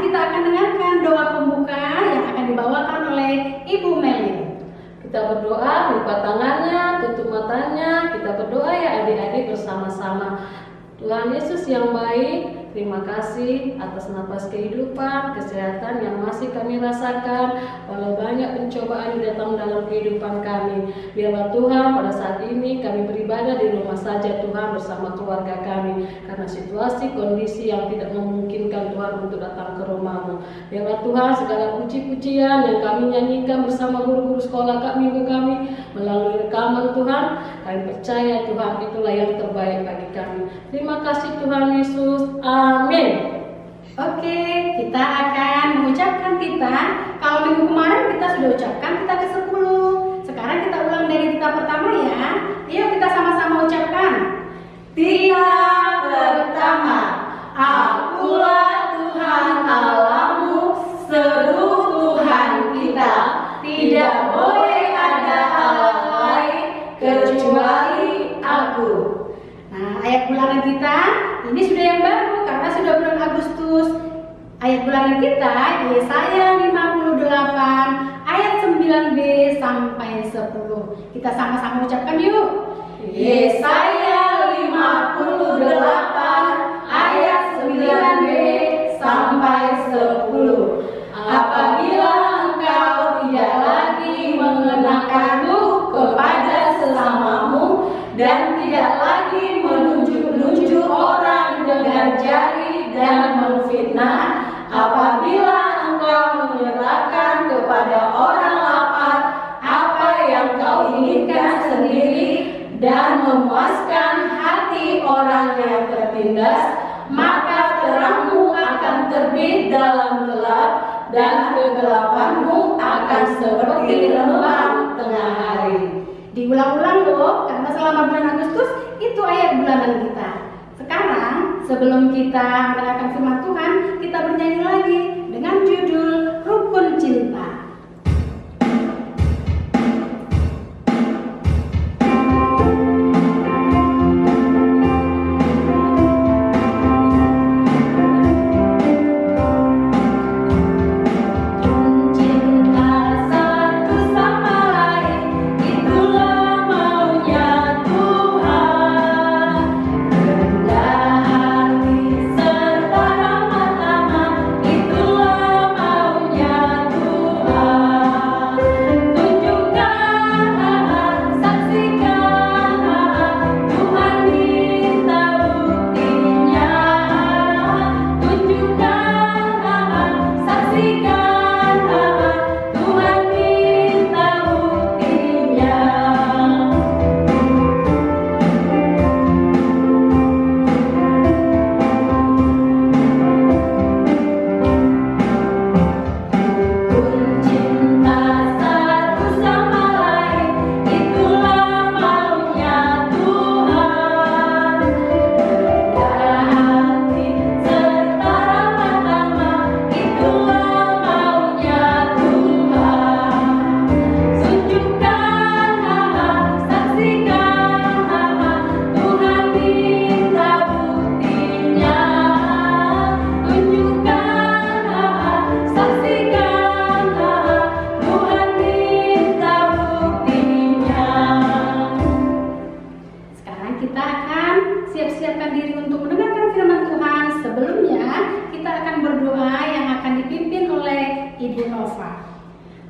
kita akan dengarkan doa pembuka yang akan dibawakan oleh Ibu Meli. Kita berdoa, lipat tangannya, tutup matanya, kita berdoa ya adik-adik bersama-sama. Tuhan Yesus yang baik, terima kasih atas napas kehidupan, kesehatan yang masih kami rasakan, walau banyak pencobaan yang datang dalam kehidupan kami. Biarlah Tuhan pada saat ini kami beribadah di rumah saja Tuhan bersama keluarga kami, karena situasi kondisi yang tidak memungkinkan Tuhan untuk datang ke rumah-Mu. Biarlah Tuhan segala puji-pujian yang kami nyanyikan bersama guru-guru sekolah minggu kami melalui rekaman Tuhan, kami percaya Tuhan itulah yang terbaik bagi kami. Terima kasih Tuhan Yesus. Amin. Oke, kita akan mengucapkan titah. Kalau minggu kemarin kita sudah ucapkan titah ke-10. Sekarang kita ulang dari titah pertama ya. Yuk kita sama-sama ucapkan. Titah pertama. Akulah Tuhan Allahmu, seru Tuhan kita. Tidak boleh ada Allah lain kecuali Aku. Nah, ayat bulanan kita ini sudah yang baru karena sudah bulan Agustus. Ayat bulanan kita Yesaya 58 ayat 9b sampai 10. Kita sama-sama ucapkan yuk. Yesaya 58 ayat 9b sampai 10. Apabila engkau tidak lagi mengenakanmu kepada sesamamu dan tidak lagi menunjuk-nunjuk orang dengan jari dan memfitnah, apabila engkau menyerahkan kepada orang lapar apa yang kau inginkan sendiri dan memuaskan hati orang yang tertindas, maka terangmu akan terbit dalam gelap dan kegelapanmu akan seperti remang tengah hari. Diulang-ulang loh, karena selama bulan Agustus itu ayat bulanan kita. Sekarang, sebelum kita mendengarkan firman Tuhan, kita bernyanyi lagi dengan judul Rukun Cinta.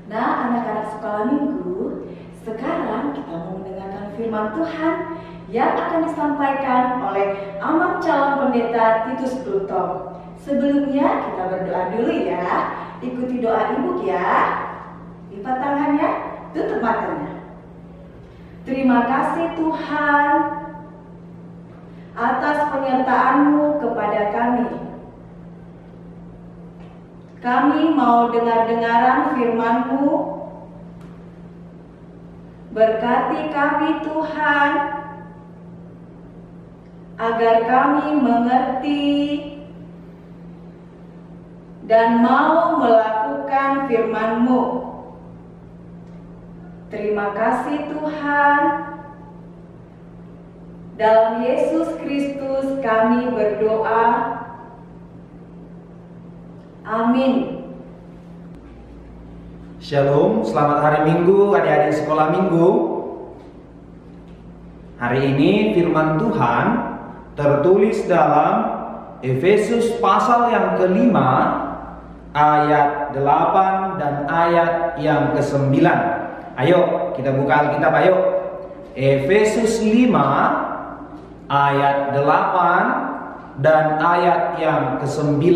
Nah, anak-anak sekolah minggu, sekarang kita mau mendengarkan firman Tuhan yang akan disampaikan oleh Amat Calon Pendeta Titus Pluto. Sebelumnya kita berdoa dulu ya. Ikuti doa ibu ya. Lipat tangannya, tutup matanya. Terima kasih Tuhan atas penyertaan-Mu kepada kami. Kami mau dengar-dengaran firman-Mu. Berkati kami Tuhan, agar kami mengerti dan mau melakukan firman-Mu. Terima kasih Tuhan. Dalam Yesus Kristus kami berdoa. Amin. Shalom, selamat hari Minggu adik-adik sekolah Minggu. Hari ini firman Tuhan tertulis dalam Efesus pasal yang kelima ayat 8 dan ayat yang ke-9. Ayo kita buka Alkitab, ayo. Efesus 5 ayat 8 dan ayat yang ke-9.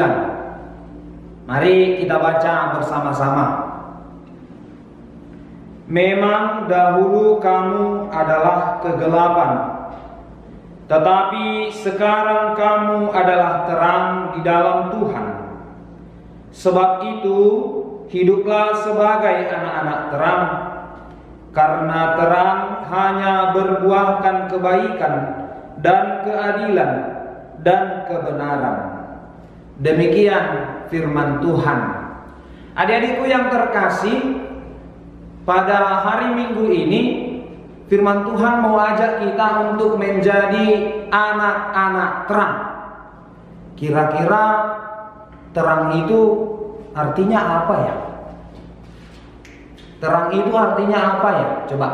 Mari kita baca bersama-sama. Memang dahulu kamu adalah kegelapan, tetapi sekarang kamu adalah terang di dalam Tuhan. Sebab itu, hiduplah sebagai anak-anak terang, karena terang hanya berbuahkan kebaikan dan keadilan dan kebenaran. Demikian firman Tuhan. Adik-adikku yang terkasih, pada hari Minggu ini firman Tuhan mau ajak kita untuk menjadi anak-anak terang. Kira-kira terang itu artinya apa ya? Terang itu artinya apa ya? Coba.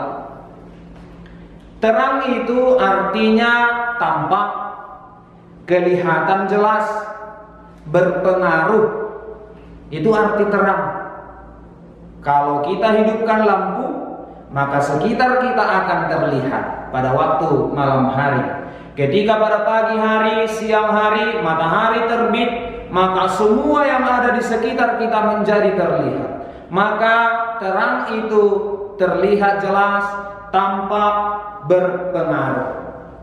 Terang itu artinya tampak, kelihatan jelas, berpengaruh. Itu arti terang. Kalau kita hidupkan lampu, maka sekitar kita akan terlihat pada waktu malam hari. Ketika pada pagi hari, siang hari, matahari terbit, maka semua yang ada di sekitar kita menjadi terlihat. Maka terang itu terlihat jelas, tampak, berpengaruh,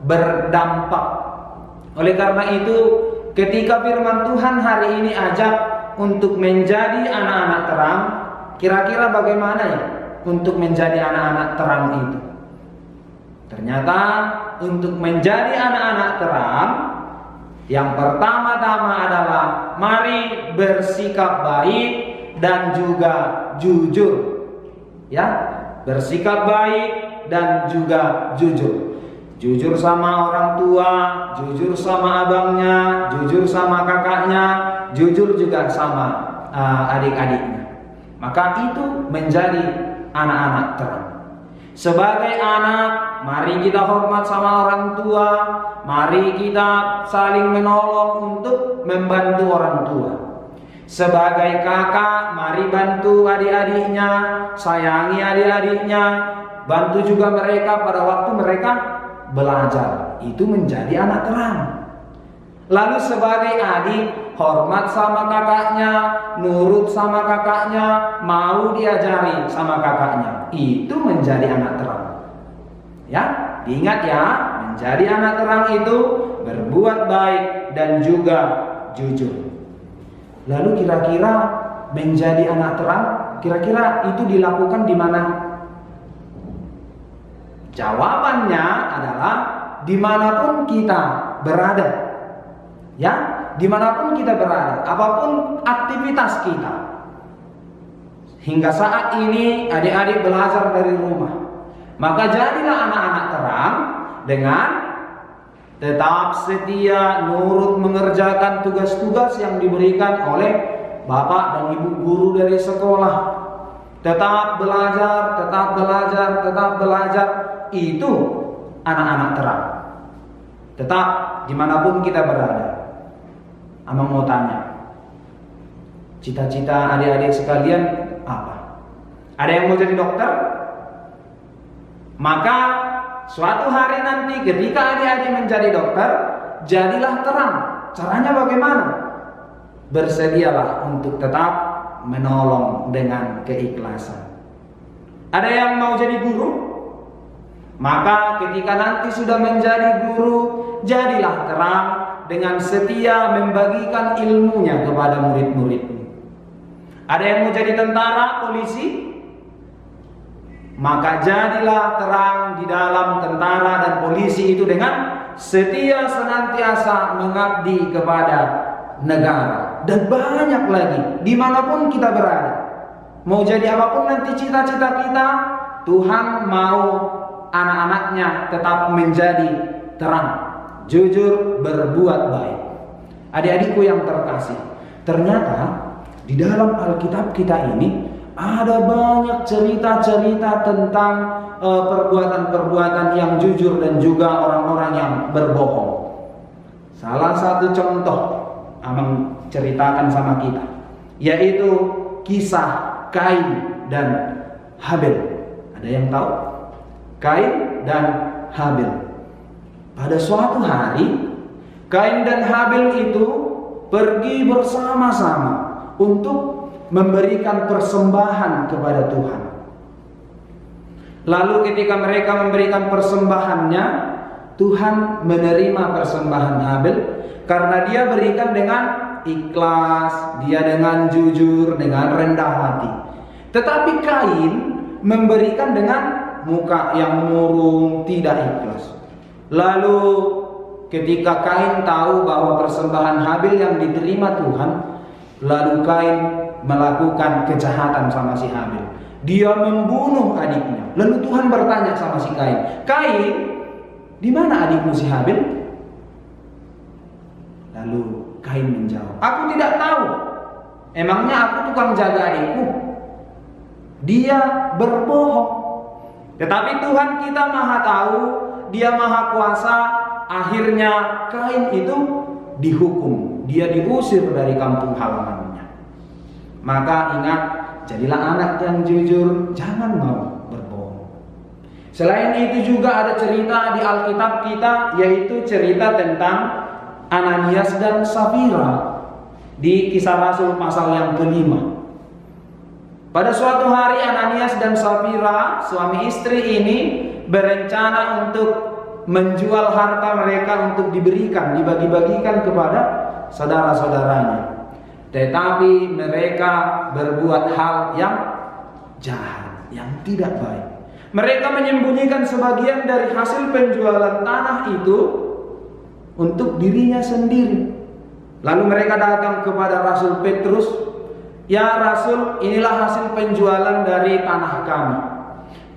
berdampak. Oleh karena itu, ketika firman Tuhan hari ini ajak untuk menjadi anak-anak terang, kira-kira bagaimana ya untuk menjadi anak-anak terang itu? Ternyata untuk menjadi anak-anak terang, yang pertama-tama adalah mari bersikap baik dan juga jujur. Ya, bersikap baik dan juga jujur. Jujur sama orang tua, jujur sama abangnya, jujur sama kakaknya, jujur juga sama adik-adiknya. Maka itu menjadi anak-anak terang. Sebagai anak, mari kita hormat sama orang tua, mari kita saling menolong untuk membantu orang tua. Sebagai kakak, mari bantu adik-adiknya, sayangi adik-adiknya, bantu juga mereka pada waktu mereka belajar. Itu menjadi anak terang. Lalu sebagai adik, hormat sama kakaknya, nurut sama kakaknya, mau diajari sama kakaknya. Itu menjadi anak terang. Ya, ingat ya, menjadi anak terang itu berbuat baik dan juga jujur. Lalu kira-kira menjadi anak terang, kira-kira itu dilakukan di mana? Jawabannya adalah dimanapun kita berada. Ya, dimanapun kita berada, apapun aktivitas kita. Hingga saat ini adik-adik belajar dari rumah, maka jadilah anak-anak terang dengan tetap setia, nurut mengerjakan tugas-tugas yang diberikan oleh bapak dan ibu guru dari sekolah. Tetap belajar, tetap belajar, tetap belajar. Itu anak-anak terang. Tetap dimanapun kita berada. Amang mau tanya, cita-cita adik-adik sekalian apa? Ada yang mau jadi dokter? Maka suatu hari nanti ketika adik-adik menjadi dokter, jadilah terang. Caranya bagaimana? Bersedialah untuk tetap menolong dengan keikhlasan. Ada yang mau jadi guru? Maka ketika nanti sudah menjadi guru, jadilah terang dengan setia membagikan ilmunya kepada murid-muridnya. Ada yang mau jadi tentara, polisi? Maka jadilah terang di dalam tentara dan polisi itu dengan setia senantiasa mengabdi kepada negara. Dan banyak lagi, dimanapun kita berada. Mau jadi apapun nanti cita-cita kita, Tuhan mau anak-anaknya tetap menjadi terang, jujur, berbuat baik. Adik-adikku yang terkasih, ternyata Di dalam Alkitab kita ini ada banyak cerita-cerita tentang perbuatan-perbuatan yang jujur dan juga orang-orang yang berbohong. Salah satu contoh Amang ceritakan sama kita, yaitu kisah Kain dan Habil. Ada yang tahu? Kain dan Habil. Pada suatu hari, Kain dan Habil itu pergi bersama-sama untuk memberikan persembahan kepada Tuhan. Lalu ketika mereka memberikan persembahannya, Tuhan menerima persembahan Habil karena dia berikan dengan ikhlas, dia dengan jujur, dengan rendah hati. Tetapi Kain memberikan dengan muka yang murung, tidak ikhlas. Lalu ketika Kain tahu bahwa persembahan Habil yang diterima Tuhan, lalu Kain melakukan kejahatan sama si Habil. Dia membunuh adiknya. Lalu Tuhan bertanya sama si Kain, "Kain, di mana adikmu si Habil?" Lalu Kain menjawab, "Aku tidak tahu. Emangnya aku tukang jaga adikku?" Dia berbohong. Tetapi Tuhan kita Maha tahu, Dia Maha kuasa. Akhirnya Kain itu dihukum. Dia diusir dari kampung halamannya. Maka ingat, jadilah anak yang jujur, jangan mau berbohong. Selain itu juga ada cerita di Alkitab kita, yaitu cerita tentang Ananias dan Safira di Kisah Rasul pasal yang ke-5. Pada suatu hari Ananias dan Safira, suami istri ini berencana untuk menjual harta mereka untuk dibagi-bagikan kepada saudara-saudaranya. Tetapi mereka berbuat hal yang jahat, yang tidak baik. Mereka menyembunyikan sebagian dari hasil penjualan tanah itu untuk dirinya sendiri. Lalu mereka datang kepada Rasul Petrus, "Ya Rasul, inilah hasil penjualan dari tanah kami."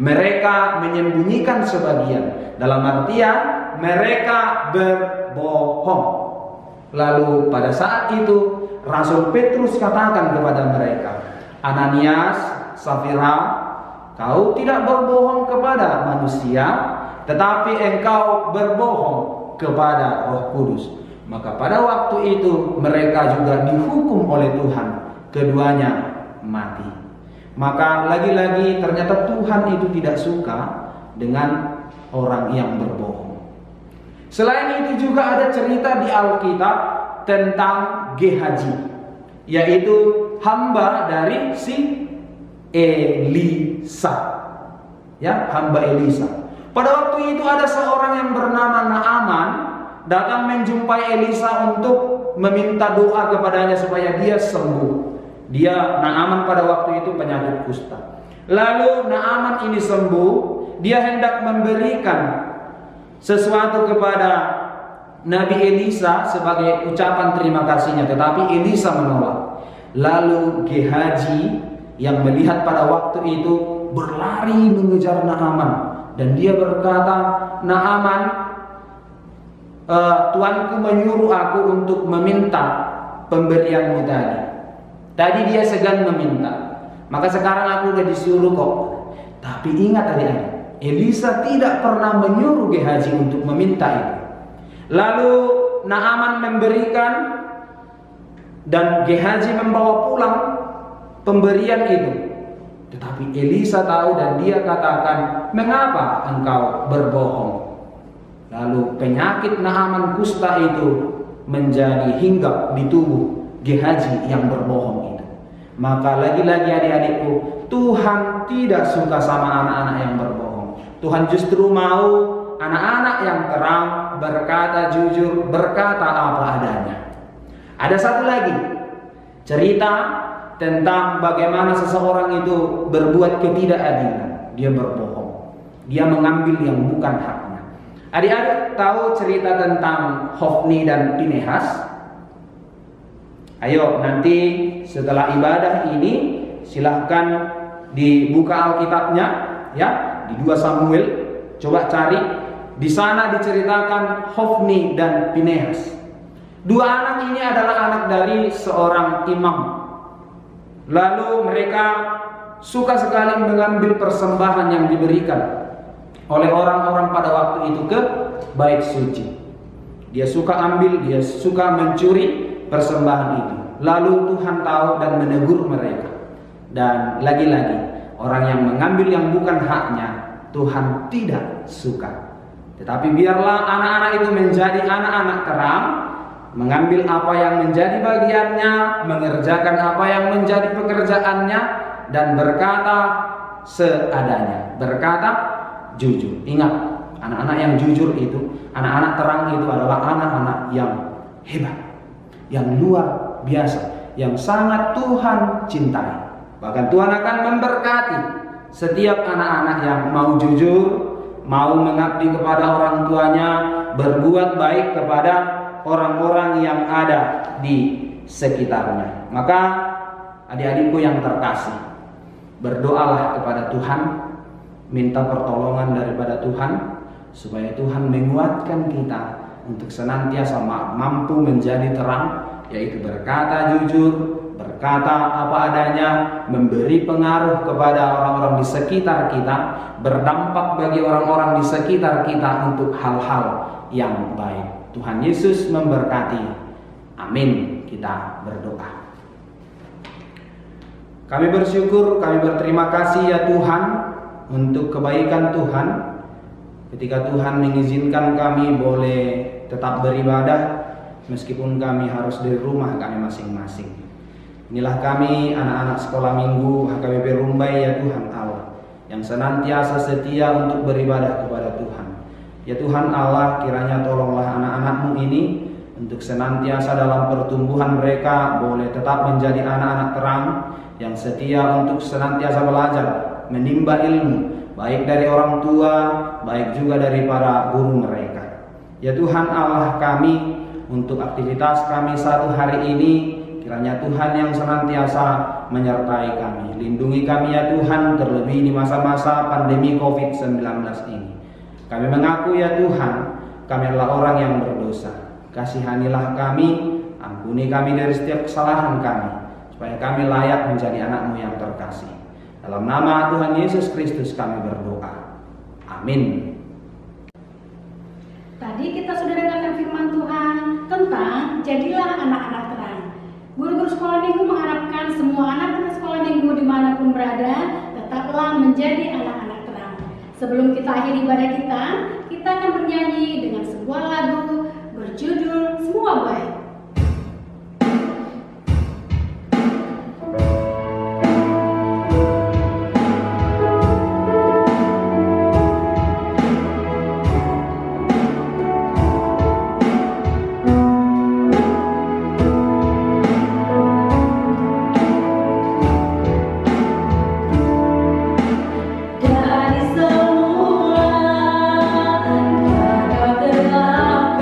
Mereka menyembunyikan sebagian, dalam artian mereka berbohong. Lalu pada saat itu Rasul Petrus katakan kepada mereka, "Ananias, Safira, kau tidak berbohong kepada manusia, tetapi engkau berbohong kepada Roh Kudus." Maka pada waktu itu mereka juga dihukum oleh Tuhan, keduanya mati. Maka lagi-lagi ternyata Tuhan itu tidak suka dengan orang yang berbohong. Selain itu juga ada cerita di Alkitab tentang Gehazi, yaitu hamba dari si Elisa. Ya, hamba Elisa. Pada waktu itu ada seorang yang bernama Naaman datang menjumpai Elisa untuk meminta doa kepadanya supaya dia sembuh. Naaman pada waktu itu penyakit kusta. Lalu Naaman ini sembuh, dia hendak memberikan sesuatu kepada Nabi Elisa sebagai ucapan terima kasihnya, tetapi Elisa menolak. Lalu Gehazi yang melihat pada waktu itu berlari mengejar Naaman dan dia berkata, "Naaman, tuanku menyuruh aku untuk meminta pemberianmu tadi. Tadi dia segan meminta, maka sekarang aku udah disuruh kok." Tapi ingat adik-adik, Elisa tidak pernah menyuruh Gehazi untuk meminta itu. Lalu Naaman memberikan dan Gehazi membawa pulang pemberian itu. Tetapi Elisa tahu dan dia katakan, "Mengapa engkau berbohong?" Lalu penyakit Naaman kusta itu menjadi hinggap di tubuh Gehazi yang berbohong itu. Maka lagi-lagi adik-adikku, Tuhan tidak suka sama anak-anak yang berbohong. Tuhan justru mau anak-anak yang terang, berkata jujur, berkata apa adanya. Ada satu lagi cerita tentang bagaimana seseorang itu berbuat ketidakadilan. Dia berbohong, dia mengambil yang bukan haknya. Adik-adik tahu cerita tentang Hofni dan Pinehas? Ayo nanti setelah ibadah ini silahkan dibuka Alkitabnya, ya, di 2 Samuel. Coba cari, di sana diceritakan Hofni dan Pinehas. 2 anak ini adalah anak dari seorang imam Lalu mereka suka sekali mengambil persembahan yang diberikan oleh orang-orang pada waktu itu ke bait suci. Dia suka ambil, dia suka mencuri persembahan itu. Lalu Tuhan tahu dan menegur mereka. Dan lagi-lagi, orang yang mengambil yang bukan haknya, Tuhan tidak suka. Tetapi biarlah anak-anak itu menjadi anak-anak terang, mengambil apa yang menjadi bagiannya, mengerjakan apa yang menjadi pekerjaannya, dan berkata seadanya, berkata jujur. Ingat, anak-anak yang jujur itu, anak-anak terang itu adalah anak-anak yang hebat, yang luar biasa, yang sangat Tuhan cintai. Bahkan Tuhan akan memberkati setiap anak-anak yang mau jujur, mau mengabdi kepada orang tuanya, berbuat baik kepada orang-orang yang ada di sekitarnya. Maka adik-adikku yang terkasih, berdoalah kepada Tuhan, minta pertolongan daripada Tuhan, supaya Tuhan menguatkan kita untuk senantiasa mampu menjadi terang, yaitu berkata jujur, berkata apa adanya, memberi pengaruh kepada orang-orang di sekitar kita, berdampak bagi orang-orang di sekitar kita untuk hal-hal yang baik. Tuhan Yesus memberkati. Amin. Kita berdoa. Kami bersyukur, kami berterima kasih ya Tuhan untuk kebaikan Tuhan. Ketika Tuhan mengizinkan kami boleh tetap beribadah meskipun kami harus dari rumah kami masing-masing. Inilah kami anak-anak sekolah minggu HKBP Rumbai ya Tuhan Allah, yang senantiasa setia untuk beribadah kepada Tuhan. Ya Tuhan Allah, kiranya tolonglah anak-anak-Mu ini untuk senantiasa dalam pertumbuhan mereka boleh tetap menjadi anak-anak terang yang setia untuk senantiasa belajar, menimba ilmu, baik dari orang tua, baik juga dari para guru mereka. Ya Tuhan Allah kami, untuk aktivitas kami satu hari ini, kiranya Tuhan yang senantiasa menyertai kami. Lindungi kami ya Tuhan, terlebih di masa-masa pandemi COVID-19 ini. Kami mengaku ya Tuhan, kami adalah orang yang berdosa. Kasihanilah kami, ampuni kami dari setiap kesalahan kami, supaya kami layak menjadi anak-Mu yang terkasih. Dalam nama Tuhan Yesus Kristus kami berdoa. Amin. Tadi kita sudah dengarkan firman Tuhan tentang jadilah anak-anak terang. Guru-guru sekolah minggu mengharapkan semua anak-anak sekolah minggu dimanapun berada tetaplah menjadi anak-anak terang. Sebelum kita akhiri ibadah kita akan bernyanyi dengan sebuah lagu berjudul Semua Baik. Dari semua kegelapan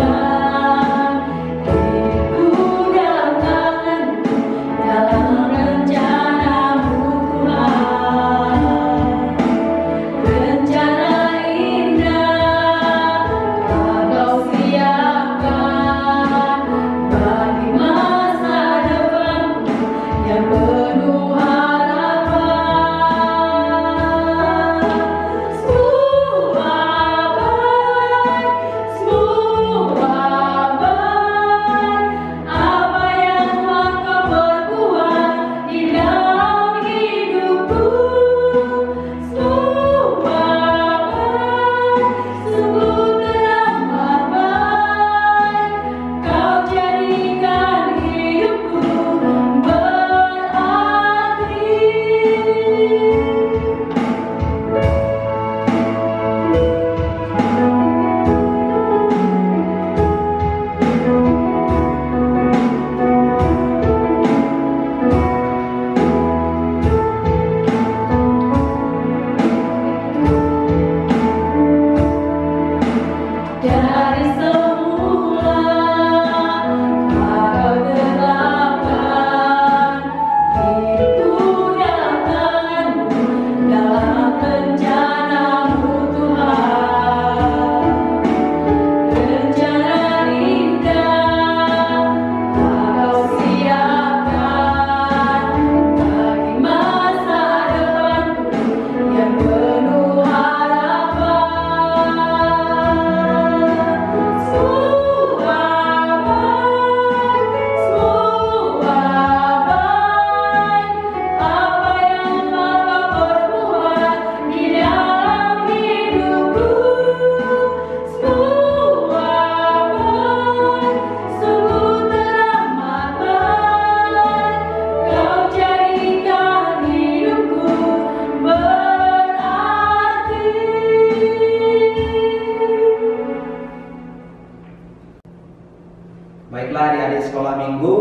sekolah minggu.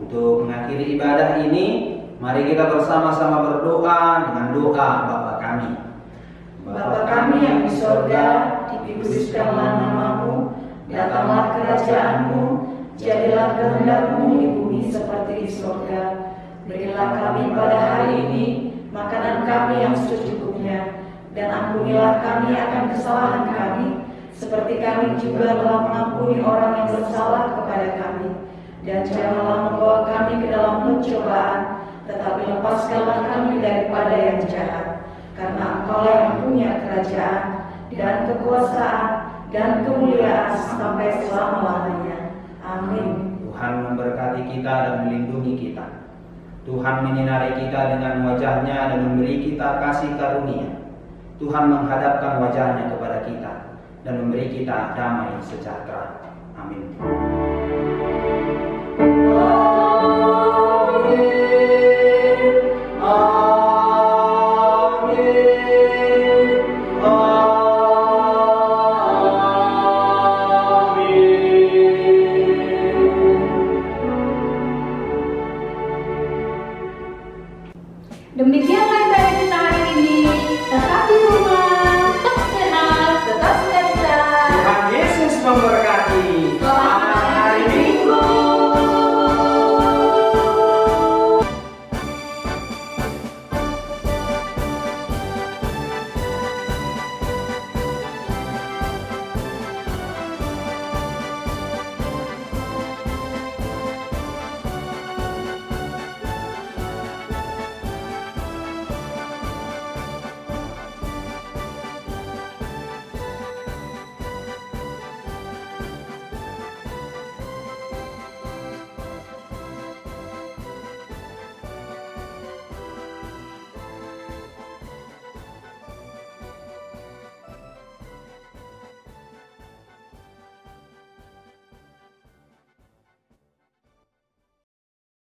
Untuk mengakhiri ibadah ini, mari kita bersama-sama berdoa dengan doa Bapa kami. Bapa kami yang di sorga, dikuduskanlah namamu, datanglah kerajaanmu, jadilah kehendakmu di bumi seperti di sorga. Berilah kami pada hari ini makanan kami yang secukupnya, dan ampunilah kami akan kesalahan kami, seperti kami juga telah mengampuni orang yang bersalah kepada kami. Dan janganlah membawa kami ke dalam pencobaan, tetapi lepaskanlah kami daripada yang jahat. Karena Engkaulah yang punya kerajaan dan kekuasaan dan kemuliaan sampai selama-lamanya. Amin. Tuhan memberkati kita dan melindungi kita. Tuhan menyinari kita dengan wajah-Nya dan memberi kita kasih karunia. Tuhan menghadapkan wajah-Nya kepada kita dan memberi kita damai sejahtera. Amin. Demikianlah ibadah kita